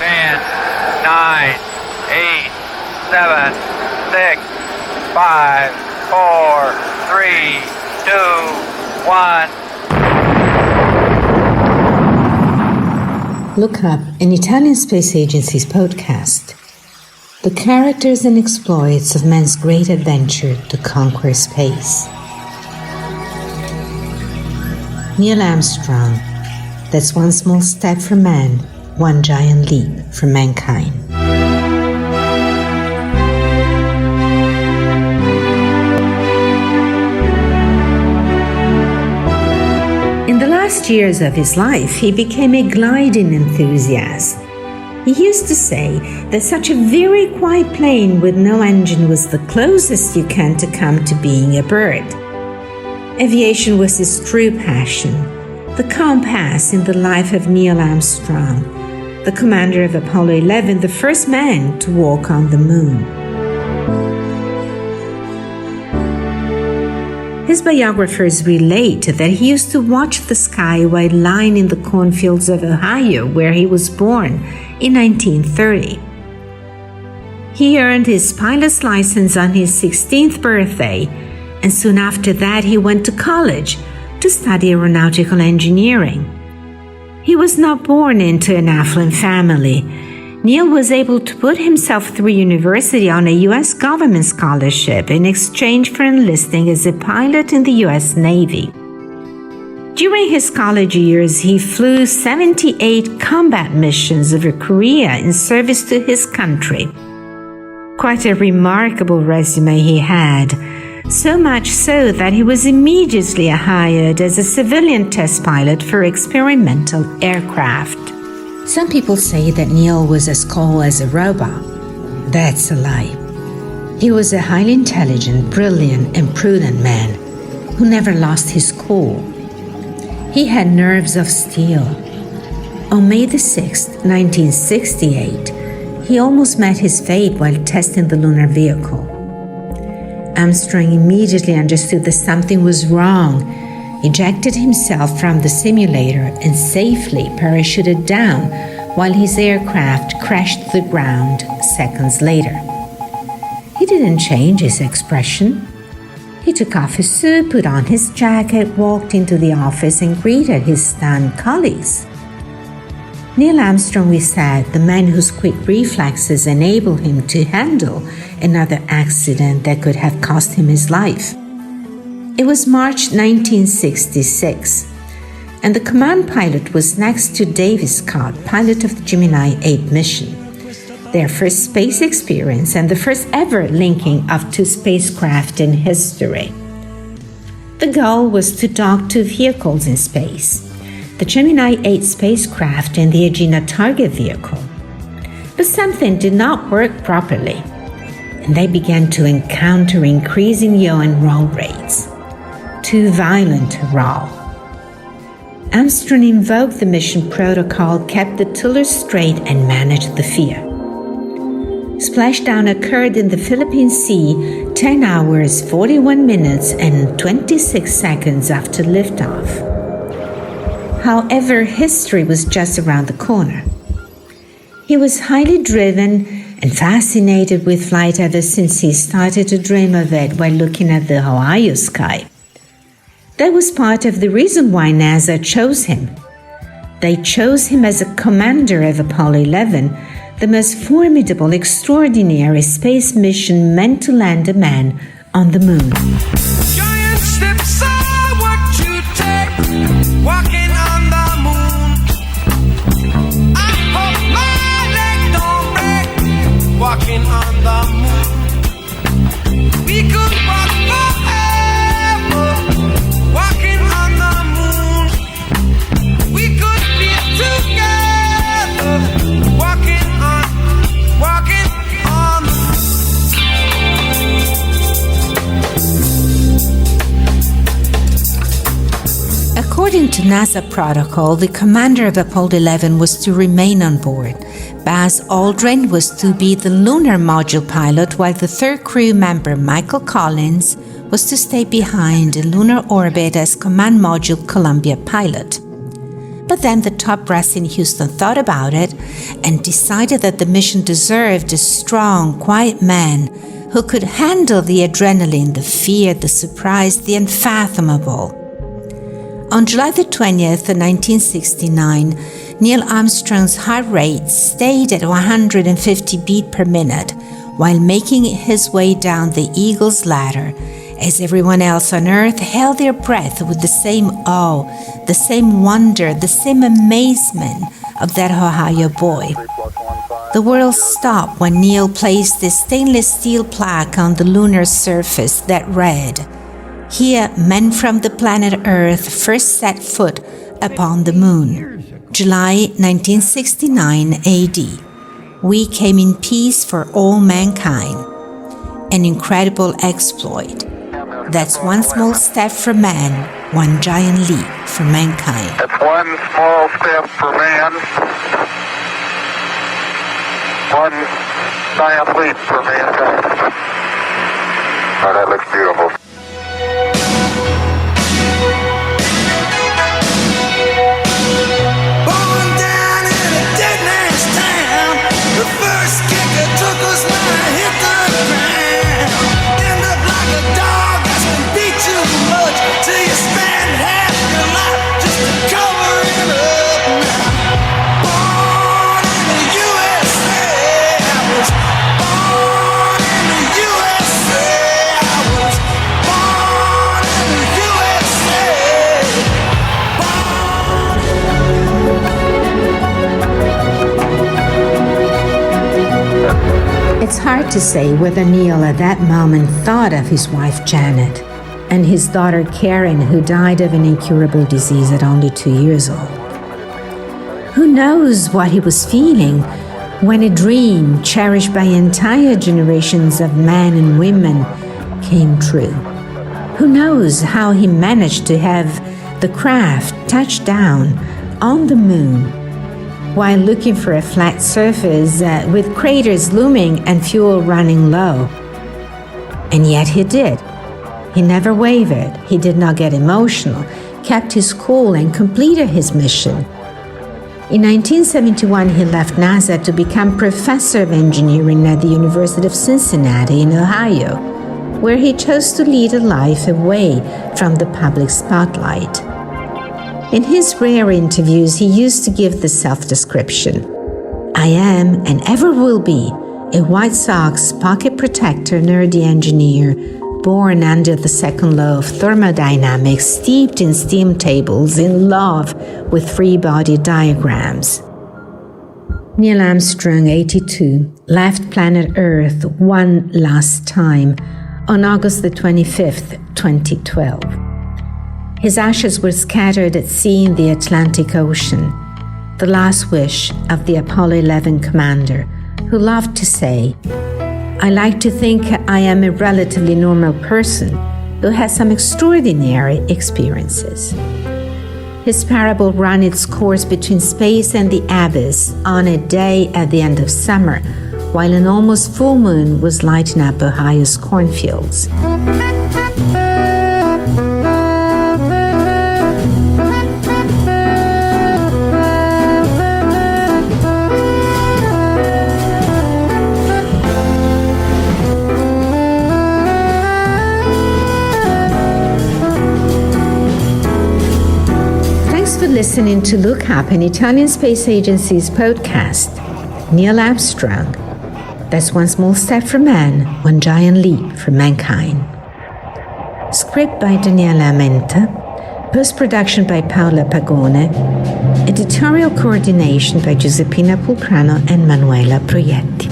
10, 9, 8, 7, 6, 5, 4, 3, 2, 1. Look up an Italian space agency's podcast, The Characters and Exploits of Man's Great Adventure to Conquer Space. Neil Armstrong, that's one small step for man, one giant leap for mankind. In the last years of his life, he became a gliding enthusiast. He used to say that such a very quiet plane with no engine was the closest you can to come to being a bird. Aviation was his true passion, the compass in the life of Neil Armstrong, the commander of Apollo 11, the first man to walk on the moon. His biographers relate that he used to watch the sky while lying in the cornfields of Ohio, where he was born in 1930. He earned his pilot's license on his 16th birthday, and soon after that he went to college to study aeronautical engineering. He was not born into an affluent family. Neil was able to put himself through university on a U.S. government scholarship in exchange for enlisting as a pilot in the U.S. Navy. During his college years, he flew 78 combat missions over Korea in service to his country. Quite a remarkable resume he had, so much so that he was immediately hired as a civilian test pilot for experimental aircraft. Some people say that Neil was as cold as a robot. That's a lie. He was a highly intelligent, brilliant, and prudent man who never lost his cool. He had nerves of steel. On May the 6th, 1968, he almost met his fate while testing the lunar vehicle. Armstrong immediately understood that something was wrong, ejected himself from the simulator, and safely parachuted down while his aircraft crashed to the ground seconds later. He didn't change his expression. He took off his suit, put on his jacket, walked into the office, and greeted his stunned colleagues. Neil Armstrong, we said, the man whose quick reflexes enabled him to handle another accident that could have cost him his life. It was March 1966, and the command pilot was next to David Scott, pilot of the Gemini 8 mission, their first space experience and the first ever linking of two spacecraft in history. The goal was to dock two vehicles in space, the Gemini 8 spacecraft and the Aegina target vehicle. But something did not work properly, and they began to encounter increasing yaw and roll rates. Too violent to roll. Armstrong invoked the mission protocol, kept the tiller straight, and managed the fear. Splashdown occurred in the Philippine Sea 10 hours, 41 minutes, and 26 seconds after liftoff. However, history was just around the corner. He was highly driven and fascinated with flight ever since he started to dream of it while looking at the Ohio sky. That was part of the reason why NASA chose him. They chose him as a commander of Apollo 11, the most formidable, extraordinary space mission meant to land a man on the moon. Giant steps are what you take, walking on the moon. I hope my leg don't break, walking on the moon. We could walk forever, walking on the moon. We could be together, walking on the moon. According to NASA protocol, the commander of Apollo 11 was to remain on board. Buzz Aldrin was to be the lunar module pilot, while the third crew member, Michael Collins, was to stay behind in lunar orbit as command module Columbia pilot. But then the top brass in Houston thought about it and decided that the mission deserved a strong, quiet man who could handle the adrenaline, the fear, the surprise, the unfathomable. On July the 20th, 1969, Neil Armstrong's heart rate stayed at 150 beats per minute while making his way down the Eagle's Ladder, as everyone else on Earth held their breath with the same awe, the same wonder, the same amazement of that Ohio boy. The world stopped when Neil placed the stainless steel plaque on the lunar surface that read, "Here, men from the planet Earth first set foot upon the moon, July 1969 AD. We came in peace for all mankind. An incredible exploit. That's one small step for man, one giant leap for mankind." That's one small step for man, one giant leap for mankind. Oh, that looks beautiful. Born down in a dead man's town, the first kicker took us when I hit the ground. End up like a dog that's been beat too much, till you spend half your life just to cover it up now. Born in the USA, I was born in the USA, I was born in the USA, It's hard to say whether Neil at that moment thought of his wife Janet and his daughter Karen, who died of an incurable disease at only 2 years old. Who knows what he was feeling when a dream cherished by entire generations of men and women came true? Who knows how he managed to have the craft touch down on the moon while looking for a flat surface with craters looming and fuel running low. And yet he did. He never wavered, he did not get emotional, kept his cool and completed his mission. In 1971, he left NASA to become professor of engineering at the University of Cincinnati in Ohio, where he chose to lead a life away from the public spotlight. In his rare interviews, he used to give the self-description, "I am and ever will be a White Sox pocket protector nerdy engineer, born under the second law of thermodynamics, steeped in steam tables, in love with free body diagrams." Neil Armstrong, 82, left planet Earth one last time on August the 25th, 2012. His ashes were scattered at sea in the Atlantic Ocean, the last wish of the Apollo 11 commander, who loved to say, "I like to think I am a relatively normal person who has some extraordinary experiences." His parable ran its course between space and the abyss on a day at the end of summer, while an almost full moon was lighting up Ohio's cornfields. Listening to Look Up, an Italian space agency's podcast. Neil Armstrong. That's one small step for man, one giant leap for mankind. Script by Daniela Amenta. Post-production by Paola Pagone. Editorial coordination by Giuseppina Pulcrano and Manuela Proietti.